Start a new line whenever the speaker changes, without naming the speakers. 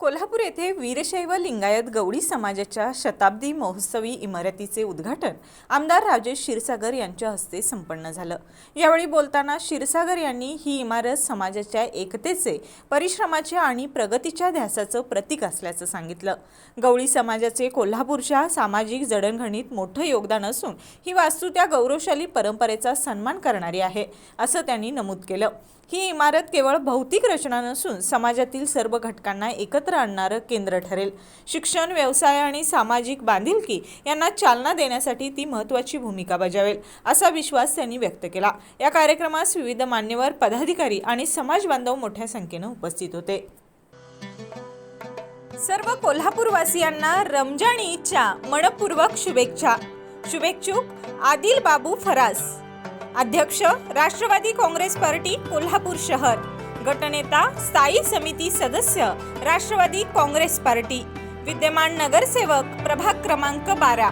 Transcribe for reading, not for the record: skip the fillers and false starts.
कोल्हापूर येथे वीरशैव लिंगायत गवळी समाजाच्या शताब्दी महोत्सवी इमारतीचे उद्घाटन आमदार राजेश क्षीरसागर यांच्या हस्ते संपन्न झालं। यावेळी बोलताना क्षीरसागर यांनी ही इमारत समाजाच्या एकतेचे, परिश्रमाच्या आणि प्रगतीच्या ध्यासाचं प्रतीक असल्याचं सांगितलं। गवळी समाजाचे कोल्हापूरच्या सामाजिक जडणघडणीत मोठं योगदान असून ही वास्तू त्या गौरवशाली परंपरेचा सन्मान करणारी आहे, असं त्यांनी नमूद केलं। ही इमारत केवळ भौतिक रचना नसून समाजातील सर्व घटकांना एकत्र आणणारं केंद्र ठरेल। शिक्षण, व्यवसाय आणि सामाजिक बांधिलकी यांना चालना देण्यासाठी ती महत्त्वाची भूमिका बजावेल, असा विश्वास त्यांनी व्यक्त केला। या कार्यक्रमास विविध मान्यवर, पदाधिकारी आणि समाज बांधव मोठ्या संख्येने उपस्थित होते। सर्व कोल्हापूरवासियांना रमजान ईदच्या मनपूर्वक शुभेच्छा। शुभेच्छुक आदिल बाबू फरास, अध्यक्ष राष्ट्रवादी काँग्रेस पार्टी कोल्हापूर शहर, गटनेता स्थायी समिती सदस्य राष्ट्रवादी काँग्रेस पार्टी, विद्यमान नगरसेवक प्रभाग क्रमांक 12।